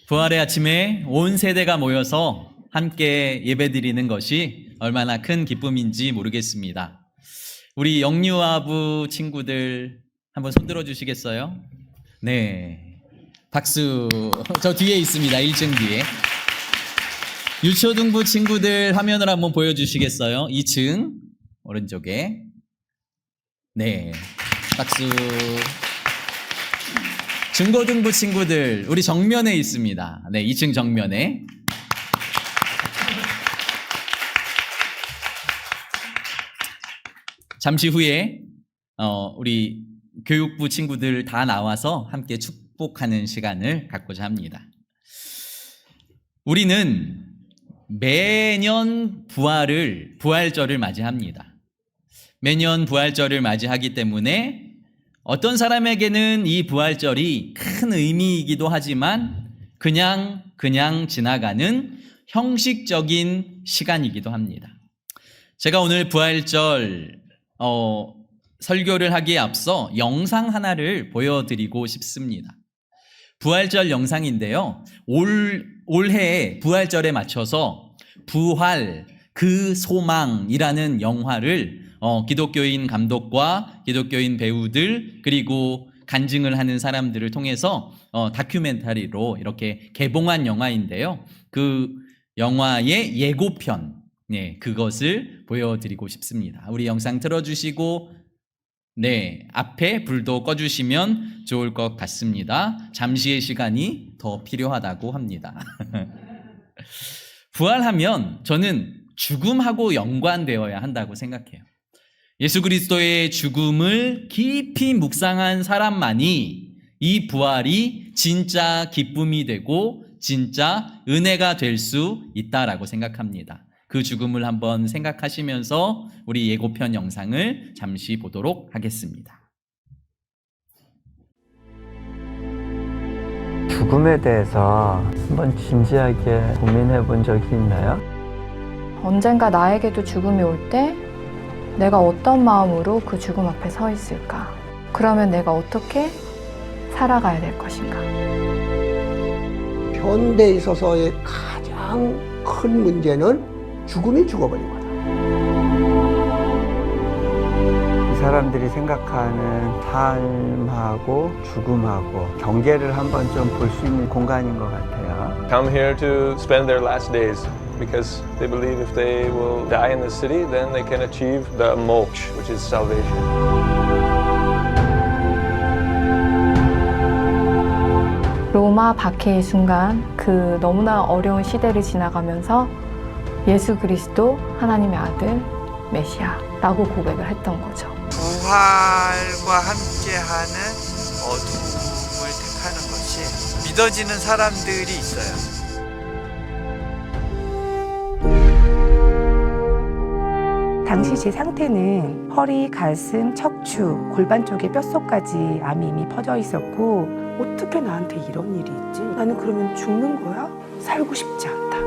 부활의 아침에 온 세대가 모여서 함께 예배드리는 것이 얼마나 큰 기쁨인지 모르겠습니다. 우리 영유아부 친구들 한번 손 들어 주시겠어요? 네. 박수. 저 뒤에 있습니다. 1층 뒤에. 유초등부 친구들 화면을 한번 보여주시겠어요? 2층 오른쪽에. 네. 박수. 중고등부 친구들 우리 정면에 있습니다. 네, 2층 정면에. 잠시 후에 우리 교육부 친구들 다 나와서 함께 축복하는 시간을 갖고자 합니다. 우리는 매년 부활절을 맞이합니다. 매년 부활절을 맞이하기 때문에 어떤 사람에게는 이 부활절이 큰 의미이기도 하지만 그냥 지나가는 형식적인 시간이기도 합니다. 제가 오늘 부활절 설교를 하기에 앞서 영상 하나를 보여드리고 싶습니다. 부활절 영상인데요. 올해 부활절에 맞춰서 부활, 그 소망이라는 영화를 기독교인 감독과 기독교인 배우들 그리고 간증을 하는 사람들을 통해서 다큐멘터리로 이렇게 개봉한 영화인데요. 그 영화의 예고편, 네, 그것을 보여드리고 싶습니다. 우리 영상 틀어주시고, 네, 앞에 불도 꺼주시면 좋을 것 같습니다. 잠시의 시간이 더 필요하다고 합니다. 부활하면 저는 죽음하고 연관되어야 한다고 생각해요. 예수 그리스도의 죽음을 깊이 묵상한 사람만이 이 부활이 진짜 기쁨이 되고 진짜 은혜가 될 수 있다라고 생각합니다. 그 죽음을 한번 생각하시면서 우리 예고편 영상을 잠시 보도록 하겠습니다. 죽음에 대해서 한번 진지하게 고민해 본 적이 있나요? 언젠가 나에게도 죽음이 올 때 내가 어떤 마음으로 그 죽음 앞에 서 있을까? 그러면 내가 어떻게 살아가야 될 것인가? 현대에 있어서의 가장 큰 문제는 죽음이 죽어버린 거다. 이 사람들이 생각하는 삶하고 죽음하고 경계를 한번 좀 볼 수 있는 공간인 것 같아요. Come here to spend their last days because they believe if they will die in the city, then they can achieve the moksha, which is salvation. 로마 박해의 순간 그 너무나 어려운 시대를 지나가면서 예수 그리스도 하나님의 아들 메시아라고 고백을 했던 거죠. 부활과 함께하는 어둠을 택하는 것이 믿어지는 사람들이 있어요. 당시 제 상태는 허리, 가슴, 척추, 골반 쪽에 뼛속까지 암이 이미 퍼져 있었고 어떻게 나한테 이런 일이 있지? 나는 그러면 죽는 거야? 살고 싶지 않다.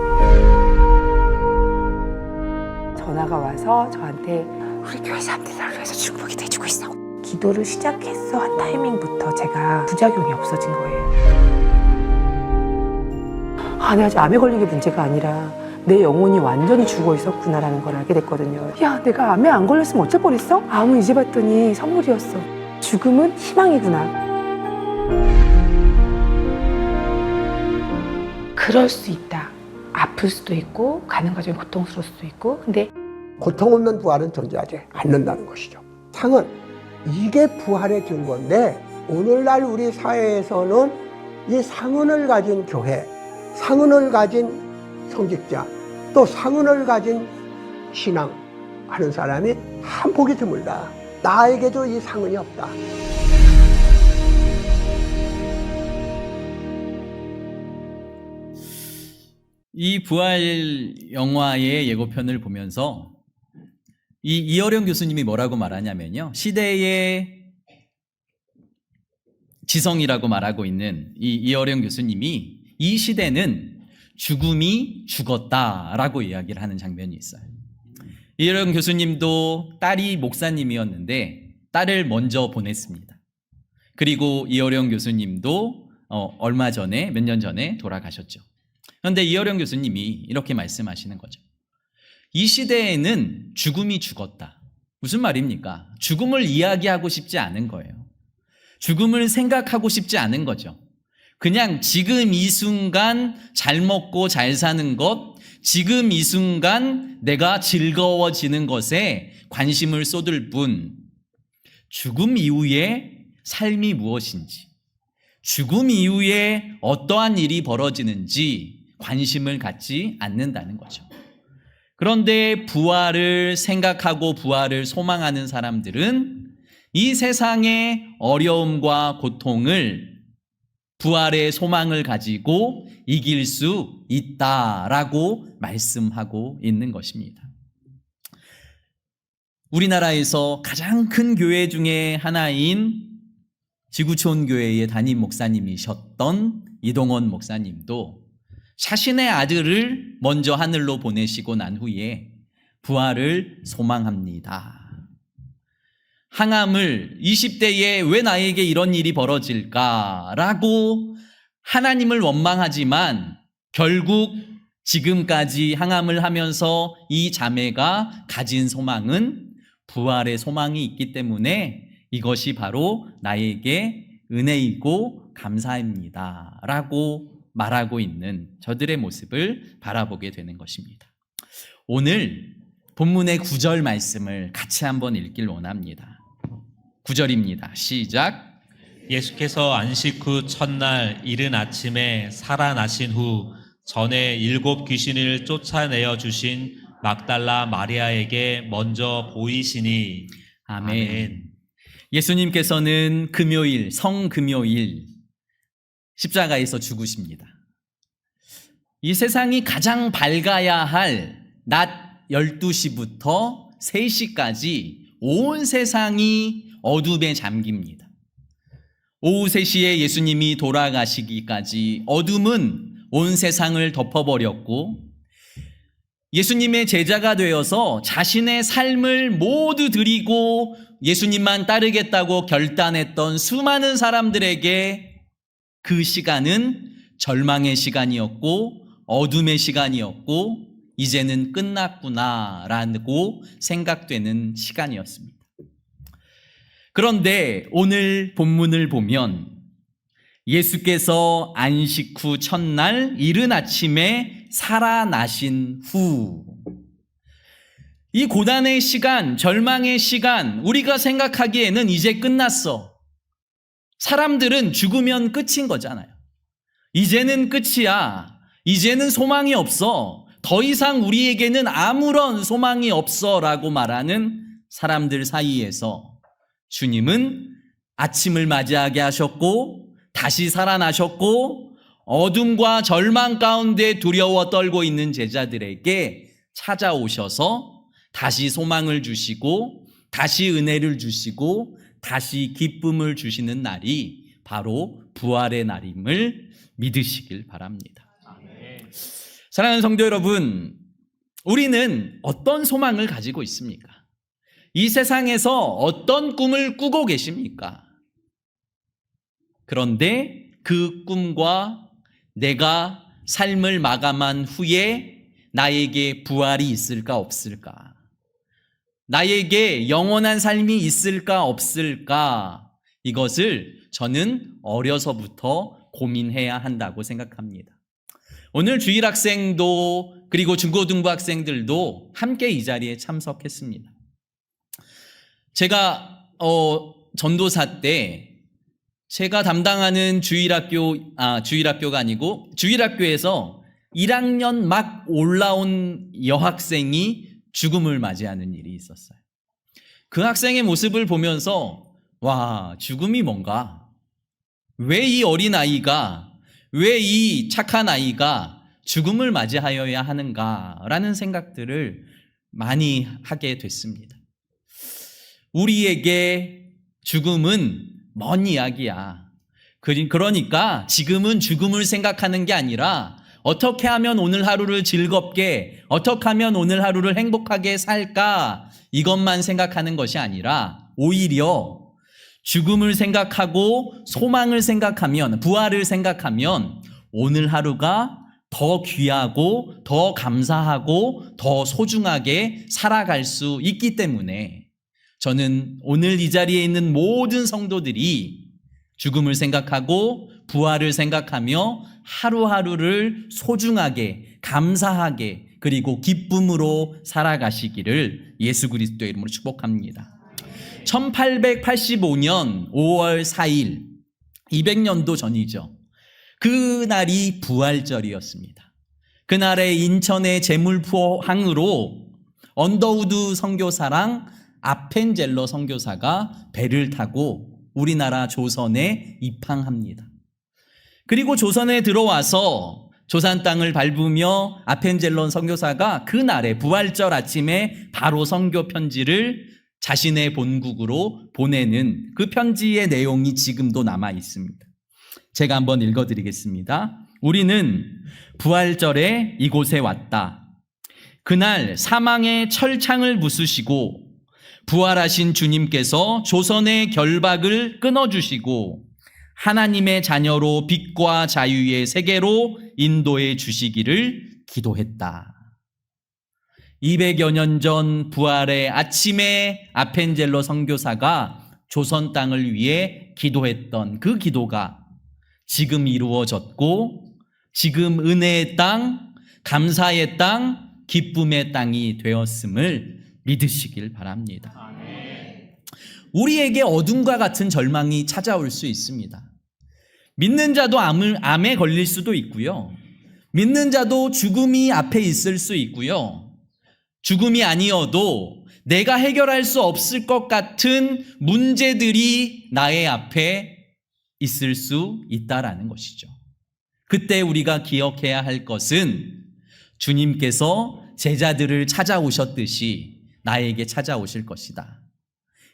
전화가 와서 저한테 우리 교회 사람들을 위해서 축복이 돼주고 있어. 기도를 시작했어 한 타이밍부터 제가 부작용이 없어진 거예요. 내가 아직 암에 걸린 게 문제가 아니라 내 영혼이 완전히 죽어 있었구나라는 걸 알게 됐거든요. 야, 내가 암에 안 걸렸으면 어쩔 뻔했어? 암은 이제 봤더니 선물이었어. 죽음은 희망이구나. 그럴 수 있다. 아플 수도 있고 가는 과정이 고통스러울 수도 있고 근데 고통 없는 부활은 존재하지 않는다는 것이죠. 상은 이게 부활의 증거인데 오늘날 우리 사회에서는 이 상흔을 가진 교회, 상흔을 가진 성직자, 또 상흔을 가진 신앙 하는 사람이 한 보기 드물다. 나에게도 이 상흔이 없다. 이 부활 영화의 예고편을 보면서 이어령 교수님이 뭐라고 말하냐면요. 시대의 지성이라고 말하고 있는 이어령 교수님이 이 시대는 죽음이 죽었다라고 이야기를 하는 장면이 있어요. 이어령 교수님도 딸이 목사님이었는데 딸을 먼저 보냈습니다. 그리고 이어령 교수님도 얼마 전에, 몇 년 전에 돌아가셨죠. 그런데 이어령 교수님이 이렇게 말씀하시는 거죠. 이 시대에는 죽음이 죽었다. 무슨 말입니까? 죽음을 이야기하고 싶지 않은 거예요. 죽음을 생각하고 싶지 않은 거죠. 그냥 지금 이 순간 잘 먹고 잘 사는 것, 지금 이 순간 내가 즐거워지는 것에 관심을 쏟을 뿐, 죽음 이후에 삶이 무엇인지, 죽음 이후에 어떠한 일이 벌어지는지 관심을 갖지 않는다는 거죠. 그런데 부활을 생각하고 부활을 소망하는 사람들은 이 세상의 어려움과 고통을 부활의 소망을 가지고 이길 수 있다라고 말씀하고 있는 것입니다. 우리나라에서 가장 큰 교회 중에 하나인 지구촌 교회의 담임 목사님이셨던 이동원 목사님도 자신의 아들을 먼저 하늘로 보내시고 난 후에 부활을 소망합니다. 항암을 20대에 왜 나에게 이런 일이 벌어질까라고 하나님을 원망하지만 결국 지금까지 항암을 하면서 이 자매가 가진 소망은 부활의 소망이 있기 때문에 이것이 바로 나에게 은혜이고 감사입니다 라고 말하고 있는 저들의 모습을 바라보게 되는 것입니다. 오늘 본문의 9절 말씀을 같이 한번 읽길 원합니다. 9절입니다. 시작. 예수께서 안식 후 첫날 이른 아침에 살아나신 후 전에 7 귀신을 쫓아내어 주신 막달라 마리아에게 먼저 보이시니. 아멘. 예수님께서는 금요일, 성금요일 십자가에서 죽으십니다. 이 세상이 가장 밝아야 할 낮 12시부터 3시까지 온 세상이 어둠에 잠깁니다. 오후 3시에 예수님이 돌아가시기까지 어둠은 온 세상을 덮어버렸고 예수님의 제자가 되어서 자신의 삶을 모두 드리고 예수님만 따르겠다고 결단했던 수많은 사람들에게 그 시간은 절망의 시간이었고 어둠의 시간이었고 이제는 끝났구나라고 생각되는 시간이었습니다. 그런데 오늘 본문을 보면 예수께서 안식 후 첫날 이른 아침에 살아나신 후, 이 고난의 시간, 절망의 시간, 우리가 생각하기에는 이제 끝났어. 사람들은 죽으면 끝인 거잖아요. 이제는 끝이야. 이제는 소망이 없어. 더 이상 우리에게는 아무런 소망이 없어 라고 말하는 사람들 사이에서 주님은 아침을 맞이하게 하셨고 다시 살아나셨고 어둠과 절망 가운데 두려워 떨고 있는 제자들에게 찾아오셔서 다시 소망을 주시고 다시 은혜를 주시고 다시 기쁨을 주시는 날이 바로 부활의 날임을 믿으시길 바랍니다. 사랑하는 성도 여러분, 우리는 어떤 소망을 가지고 있습니까? 이 세상에서 어떤 꿈을 꾸고 계십니까? 그런데 그 꿈과 내가 삶을 마감한 후에 나에게 부활이 있을까 없을까? 나에게 영원한 삶이 있을까 없을까? 이것을 저는 어려서부터 고민해야 한다고 생각합니다. 오늘 주일학생도 그리고 중고등부 학생들도 함께 이 자리에 참석했습니다. 제가 전도사 때 제가 담당하는 주일학교가 아니고 주일학교에서 1학년 막 올라온 여학생이 죽음을 맞이하는 일이 있었어요. 그 학생의 모습을 보면서 와, 죽음이 뭔가? 왜 이 어린아이가, 왜 이 착한 아이가 죽음을 맞이하여야 하는가라는 생각들을 많이 하게 됐습니다. 우리에게 죽음은 먼 이야기야. 그러니까 지금은 죽음을 생각하는 게 아니라 어떻게 하면 오늘 하루를 즐겁게, 어떻게 하면 오늘 하루를 행복하게 살까, 이것만 생각하는 것이 아니라 오히려 죽음을 생각하고 소망을 생각하면, 부활을 생각하면 오늘 하루가 더 귀하고 더 감사하고 더 소중하게 살아갈 수 있기 때문에 저는 오늘 이 자리에 있는 모든 성도들이 죽음을 생각하고 부활을 생각하며 하루하루를 소중하게, 감사하게, 그리고 기쁨으로 살아가시기를 예수 그리스도의 이름으로 축복합니다. 1885년 5월 4일, 200년도 전이죠. 그날이 부활절이었습니다. 그날에 인천의 제물포항으로 언더우드 선교사랑 아펜젤러 선교사가 배를 타고 우리나라 조선에 입항합니다. 그리고 조선에 들어와서 조산 땅을 밟으며 아펜젤러 선교사가 그날에 부활절 아침에 바로 선교 편지를 자신의 본국으로 보내는 그 편지의 내용이 지금도 남아 있습니다. 제가 한번 읽어드리겠습니다. 우리는 부활절에 이곳에 왔다. 그날 사망의 철창을 부수시고 부활하신 주님께서 조선의 결박을 끊어주시고 하나님의 자녀로 빛과 자유의 세계로 인도해 주시기를 기도했다. 200여 년 전 부활의 아침에 아펜젤러 선교사가 조선 땅을 위해 기도했던 그 기도가 지금 이루어졌고 지금 은혜의 땅, 감사의 땅, 기쁨의 땅이 되었음을 믿으시길 바랍니다. 우리에게 어둠과 같은 절망이 찾아올 수 있습니다. 믿는 자도 암에 걸릴 수도 있고요. 믿는 자도 죽음이 앞에 있을 수 있고요. 죽음이 아니어도 내가 해결할 수 없을 것 같은 문제들이 나의 앞에 있을 수 있다라는 것이죠. 그때 우리가 기억해야 할 것은 주님께서 제자들을 찾아오셨듯이 나에게 찾아오실 것이다.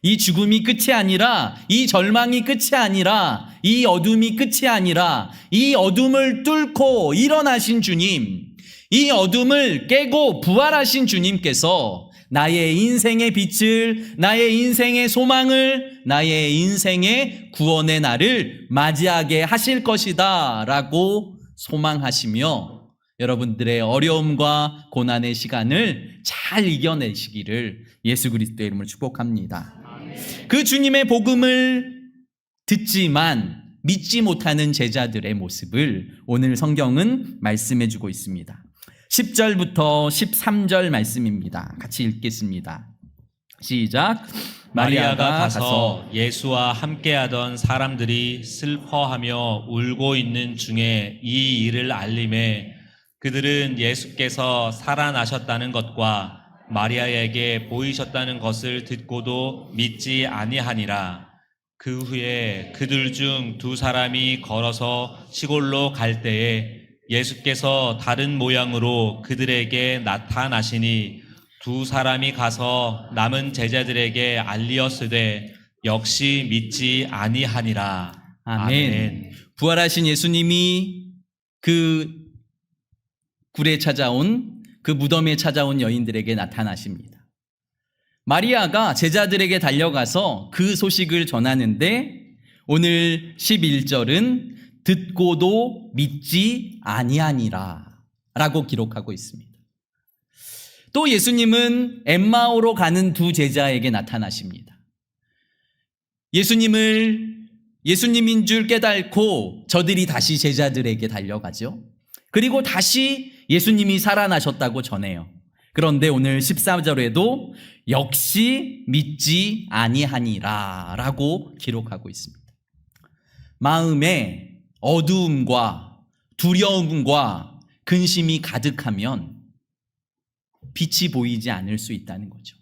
이 죽음이 끝이 아니라, 이 절망이 끝이 아니라, 이 어둠이 끝이 아니라, 이 어둠을 뚫고 일어나신 주님, 이 어둠을 깨고 부활하신 주님께서 나의 인생의 빛을, 나의 인생의 소망을, 나의 인생의 구원의 날을 맞이하게 하실 것이다 라고 소망하시며 여러분들의 어려움과 고난의 시간을 잘 이겨내시기를 예수 그리스도의 이름으로 축복합니다. 그 주님의 복음을 듣지만 믿지 못하는 제자들의 모습을 오늘 성경은 말씀해 주고 있습니다. 10절부터 13절 말씀입니다. 같이 읽겠습니다. 시작. 마리아가 가서 예수와 함께하던 사람들이 슬퍼하며 울고 있는 중에 이 일을 알림해 그들은 예수께서 살아나셨다는 것과 마리아에게 보이셨다는 것을 듣고도 믿지 아니하니라. 그 후에 그들 중 두 사람이 걸어서 시골로 갈 때에 예수께서 다른 모양으로 그들에게 나타나시니 두 사람이 가서 남은 제자들에게 알리었으되 역시 믿지 아니하니라. 아멘. 부활하신 예수님이 그 굴에 찾아온, 그 무덤에 찾아온 여인들에게 나타나십니다. 마리아가 제자들에게 달려가서 그 소식을 전하는데 오늘 11절은 듣고도 믿지 아니하니라 라고 기록하고 있습니다. 또 예수님은 엠마오로 가는 두 제자에게 나타나십니다. 예수님인 줄 깨닫고 저들이 다시 제자들에게 달려가죠. 그리고 다시 예수님이 살아나셨다고 전해요. 그런데 오늘 14절에도 역시 믿지 아니하니라 라고 기록하고 있습니다. 마음에 어두움과 두려움과 근심이 가득하면 빛이 보이지 않을 수 있다는 거죠.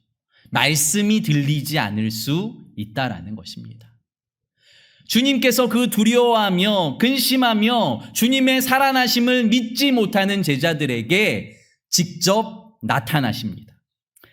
말씀이 들리지 않을 수 있다라는 것입니다. 주님께서 그 두려워하며 근심하며 주님의 살아나심을 믿지 못하는 제자들에게 직접 나타나십니다.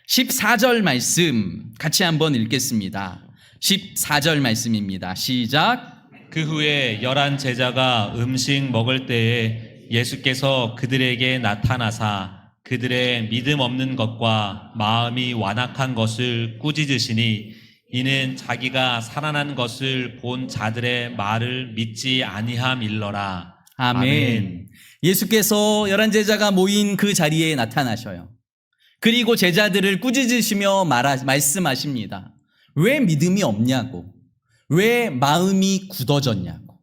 14절 말씀 같이 한번 읽겠습니다. 14절 말씀입니다. 시작. 그 후에 11 제자가 음식 먹을 때에 예수께서 그들에게 나타나사 그들의 믿음 없는 것과 마음이 완악한 것을 꾸짖으시니 이는 자기가 살아난 것을 본 자들의 말을 믿지 아니함일러라. 아멘. 예수께서 11제자가 모인 그 자리에 나타나셔요. 그리고 제자들을 꾸짖으시며 말씀하십니다. 왜 믿음이 없냐고, 왜 마음이 굳어졌냐고.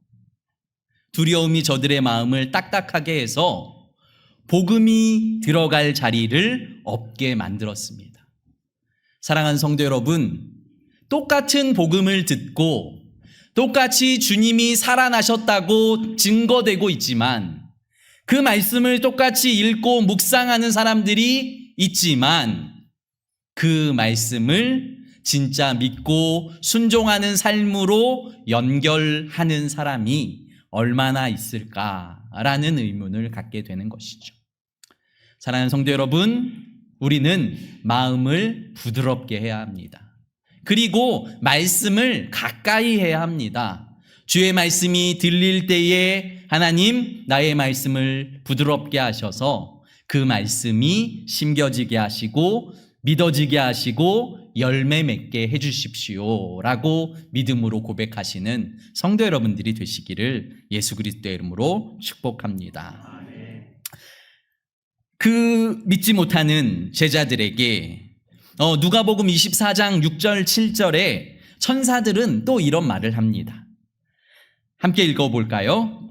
두려움이 저들의 마음을 딱딱하게 해서 복음이 들어갈 자리를 없게 만들었습니다. 사랑하는 성도 여러분, 똑같은 복음을 듣고 똑같이 주님이 살아나셨다고 증거되고 있지만, 그 말씀을 똑같이 읽고 묵상하는 사람들이 있지만, 그 말씀을 진짜 믿고 순종하는 삶으로 연결하는 사람이 얼마나 있을까라는 의문을 갖게 되는 것이죠. 사랑하는 성도 여러분, 우리는 마음을 부드럽게 해야 합니다. 그리고 말씀을 가까이 해야 합니다. 주의 말씀이 들릴 때에 하나님, 나의 말씀을 부드럽게 하셔서 그 말씀이 심겨지게 하시고 믿어지게 하시고 열매 맺게 해주십시오 라고 믿음으로 고백하시는 성도 여러분들이 되시기를 예수 그리스도의 이름으로 축복합니다. 그 믿지 못하는 제자들에게 누가복음 24장 6절 7절에 천사들은 또 이런 말을 합니다. 함께 읽어볼까요?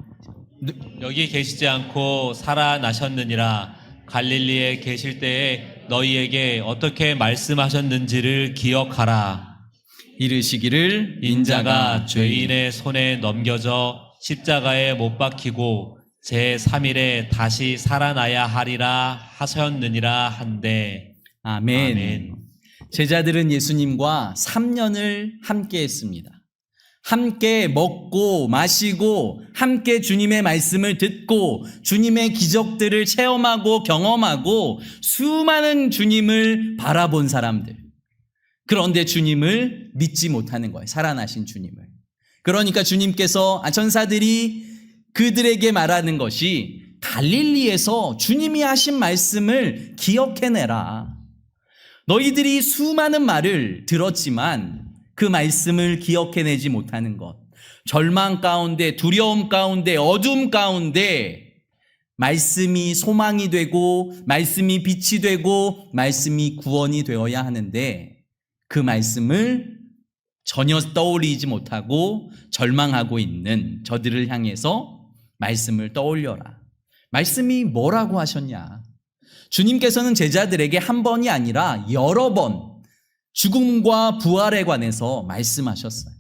여기 계시지 않고 살아나셨느니라. 갈릴리에 계실 때에 너희에게 어떻게 말씀하셨는지를 기억하라. 이르시기를 인자가 죄인의 손에 넘겨져 십자가에 못 박히고 제3일에 다시 살아나야 하리라 하셨느니라 한데. 아멘. 아멘. 제자들은 예수님과 3년을 함께 했습니다. 함께 먹고 마시고 함께 주님의 말씀을 듣고 주님의 기적들을 체험하고 경험하고 수많은 주님을 바라본 사람들. 그런데 주님을 믿지 못하는 거예요. 살아나신 주님을. 그러니까 주님께서 천사들이 그들에게 말하는 것이 갈릴리에서 주님이 하신 말씀을 기억해내라. 너희들이 수많은 말을 들었지만 그 말씀을 기억해내지 못하는 것, 절망 가운데, 두려움 가운데, 어둠 가운데 말씀이 소망이 되고 말씀이 빛이 되고 말씀이 구원이 되어야 하는데 그 말씀을 전혀 떠올리지 못하고 절망하고 있는 저들을 향해서 말씀을 떠올려라. 말씀이 뭐라고 하셨냐? 주님께서는 제자들에게 한 번이 아니라 여러 번 죽음과 부활에 관해서 말씀하셨어요.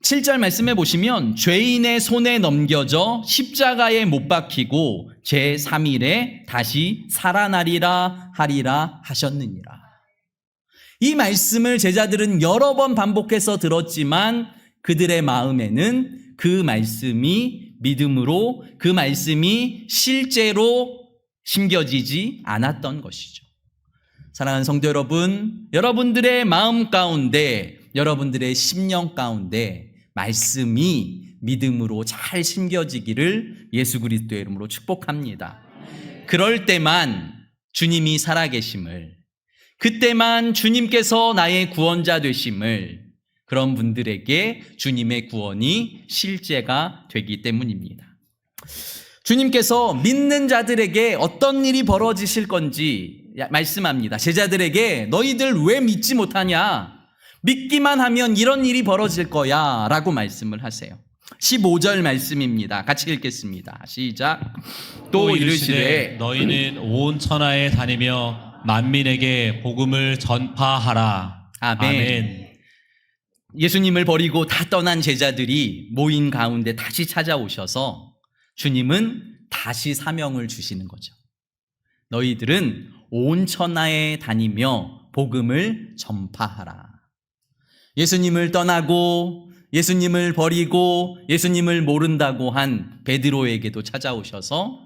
7절 말씀해 보시면 죄인의 손에 넘겨져 십자가에 못 박히고 제3일에 다시 살아나리라 하리라 하셨느니라. 이 말씀을 제자들은 여러 번 반복해서 들었지만 그들의 마음에는 그 말씀이 믿음으로, 그 말씀이 실제로 심겨지지 않았던 것이죠. 사랑하는 성도 여러분, 여러분들의 마음 가운데, 여러분들의 심령 가운데 말씀이 믿음으로 잘 심겨지기를 예수 그리스도의 이름으로 축복합니다. 그럴 때만 주님이 살아계심을, 그때만 주님께서 나의 구원자 되심을, 그런 분들에게 주님의 구원이 실제가 되기 때문입니다. 주님께서 믿는 자들에게 어떤 일이 벌어지실 건지 말씀합니다. 제자들에게 너희들 왜 믿지 못하냐? 믿기만 하면 이런 일이 벌어질 거야 라고 말씀을 하세요. 15절 말씀입니다. 같이 읽겠습니다. 시작. 또 이르시되 너희는 온 천하에 다니며 만민에게 복음을 전파하라. 아멘. 아멘. 예수님을 버리고 다 떠난 제자들이 모인 가운데 다시 찾아오셔서 주님은 다시 사명을 주시는 거죠. 너희들은 온 천하에 다니며 복음을 전파하라. 예수님을 떠나고 예수님을 버리고 예수님을 모른다고 한 베드로에게도 찾아오셔서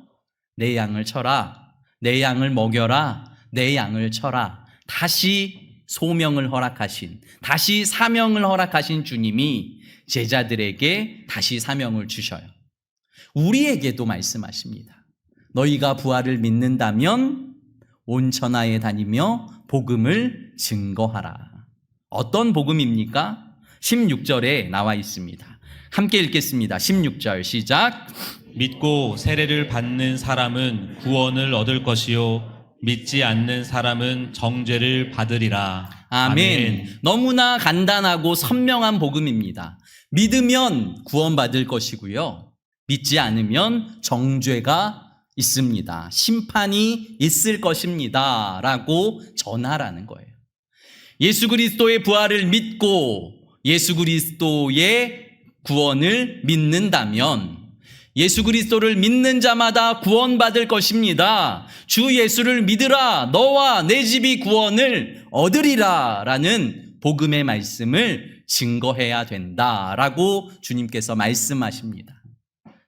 내 양을 쳐라, 내 양을 먹여라, 내 양을 쳐라. 다시 소명을 허락하신, 다시 사명을 허락하신 주님이 제자들에게 다시 사명을 주셔요. 우리에게도 말씀하십니다. 너희가 부활을 믿는다면 온 천하에 다니며 복음을 증거하라. 어떤 복음입니까? 16절에 나와 있습니다. 함께 읽겠습니다. 16절 시작. 믿고 세례를 받는 사람은 구원을 얻을 것이요 믿지 않는 사람은 정죄를 받으리라. 아멘. 너무나 간단하고 선명한 복음입니다. 믿으면 구원받을 것이고요. 믿지 않으면 정죄가 있습니다. 심판이 있을 것입니다. 라고 전하라는 거예요. 예수 그리스도의 부활을 믿고 예수 그리스도의 구원을 믿는다면 예수 그리스도를 믿는 자마다 구원받을 것입니다. 주 예수를 믿으라. 너와 내 집이 구원을 얻으리라. 라는 복음의 말씀을 증거해야 된다라고 주님께서 말씀하십니다.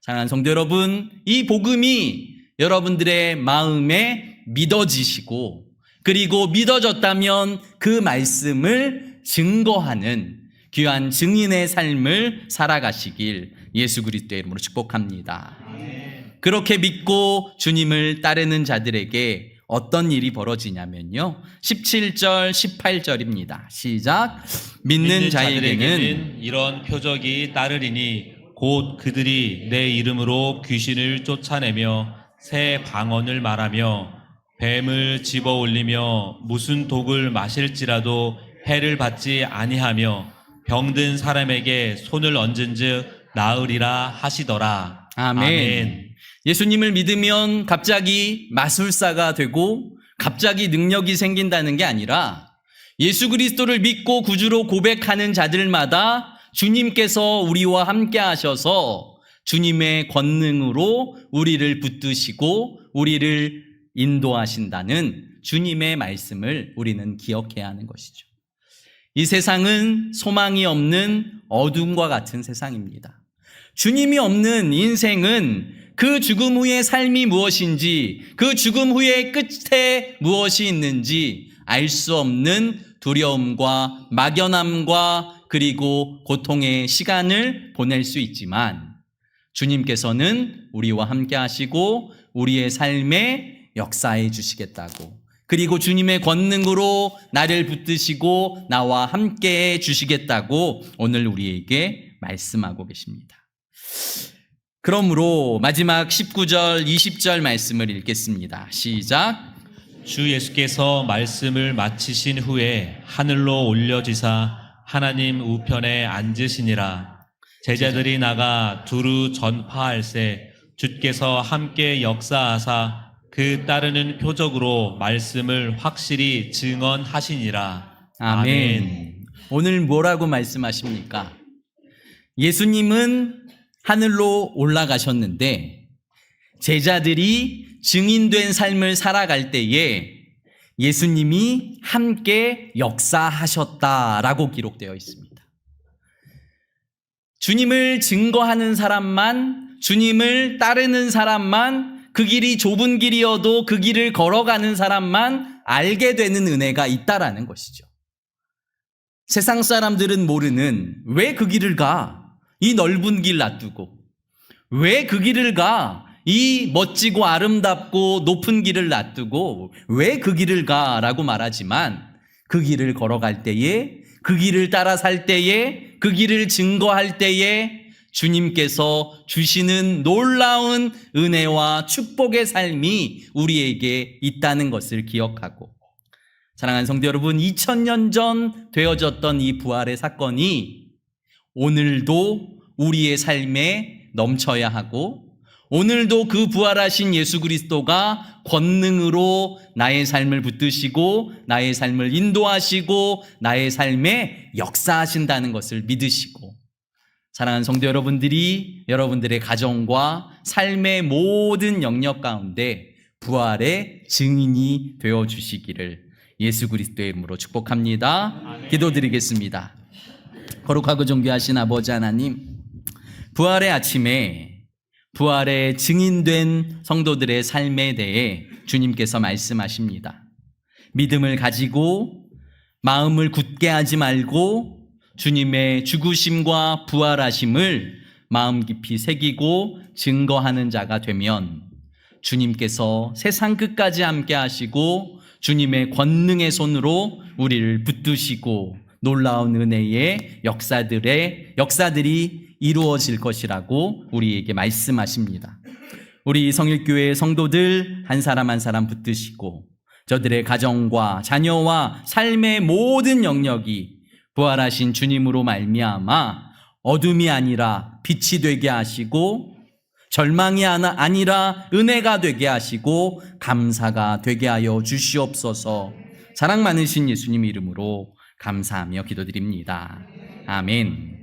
사랑하는 성도 여러분, 이 복음이 여러분들의 마음에 믿어지시고 그리고 믿어졌다면 그 말씀을 증거하는 귀한 증인의 삶을 살아가시길 예수 그리스도의 이름으로 축복합니다. 그렇게 믿고 주님을 따르는 자들에게 어떤 일이 벌어지냐면요. 17절, 18절입니다. 시작. 믿는 자에게는 이런 표적이 따르리니 곧 그들이 내 이름으로 귀신을 쫓아내며 새 방언을 말하며 뱀을 집어 올리며 무슨 독을 마실지라도 해를 받지 아니하며 병든 사람에게 손을 얹은즉 나으리라 하시더라. 아멘. 예수님을 믿으면 갑자기 마술사가 되고 갑자기 능력이 생긴다는 게 아니라 예수 그리스도를 믿고 구주로 고백하는 자들마다 주님께서 우리와 함께 하셔서 주님의 권능으로 우리를 붙드시고 우리를 인도하신다는 주님의 말씀을 우리는 기억해야 하는 것이죠. 이 세상은 소망이 없는 어둠과 같은 세상입니다. 주님이 없는 인생은 그 죽음 후의 삶이 무엇인지, 그 죽음 후의 끝에 무엇이 있는지 알 수 없는 두려움과 막연함과 그리고 고통의 시간을 보낼 수 있지만 주님께서는 우리와 함께 하시고 우리의 삶에 역사해 주시겠다고, 그리고 주님의 권능으로 나를 붙드시고 나와 함께 해 주시겠다고 오늘 우리에게 말씀하고 계십니다. 그러므로 마지막 19절, 20절 말씀을 읽겠습니다. 시작. 주 예수께서 말씀을 마치신 후에 하늘로 올려지사 하나님 우편에 앉으시니라. 제자들이 나가 두루 전파할세 주께서 함께 역사하사 그 따르는 표적으로 말씀을 확실히 증언하시니라. 아멘. 오늘 뭐라고 말씀하십니까? 예수님은 하늘로 올라가셨는데 제자들이 증인된 삶을 살아갈 때에 예수님이 함께 역사하셨다라고 기록되어 있습니다. 주님을 증거하는 사람만, 주님을 따르는 사람만, 그 길이 좁은 길이어도 그 길을 걸어가는 사람만 알게 되는 은혜가 있다라는 것이죠. 세상 사람들은 모르는, 왜 그 길을 가? 이 넓은 길 놔두고. 왜 그 길을 가? 이 멋지고 아름답고 높은 길을 놔두고 왜 그 길을 가? 라고 말하지만 그 길을 걸어갈 때에, 그 길을 따라 살 때에, 그 길을 증거할 때에 주님께서 주시는 놀라운 은혜와 축복의 삶이 우리에게 있다는 것을 기억하고, 사랑하는 성도 여러분, 2000년 전 되어졌던 이 부활의 사건이 오늘도 우리의 삶에 넘쳐야 하고, 오늘도 그 부활하신 예수 그리스도가 권능으로 나의 삶을 붙드시고 나의 삶을 인도하시고 나의 삶에 역사하신다는 것을 믿으시고, 사랑하는 성도 여러분들이 여러분들의 가정과 삶의 모든 영역 가운데 부활의 증인이 되어주시기를 예수 그리스도의 이름으로 축복합니다. 아멘. 기도드리겠습니다. 거룩하고 존귀하신 아버지 하나님, 부활의 아침에 부활의 증인된 성도들의 삶에 대해 주님께서 말씀하십니다. 믿음을 가지고 마음을 굳게 하지 말고 주님의 죽으심과 부활하심을 마음 깊이 새기고 증거하는 자가 되면 주님께서 세상 끝까지 함께 하시고 주님의 권능의 손으로 우리를 붙드시고 놀라운 은혜의 역사들이 이루어질 것이라고 우리에게 말씀하십니다. 우리 성일교회 성도들 한 사람 한 사람 붙드시고 저들의 가정과 자녀와 삶의 모든 영역이 부활하신 주님으로 말미암아 어둠이 아니라 빛이 되게 하시고 절망이 아니라 은혜가 되게 하시고 감사가 되게 하여 주시옵소서. 사랑 많으신 예수님 이름으로 감사하며 기도드립니다. 아멘.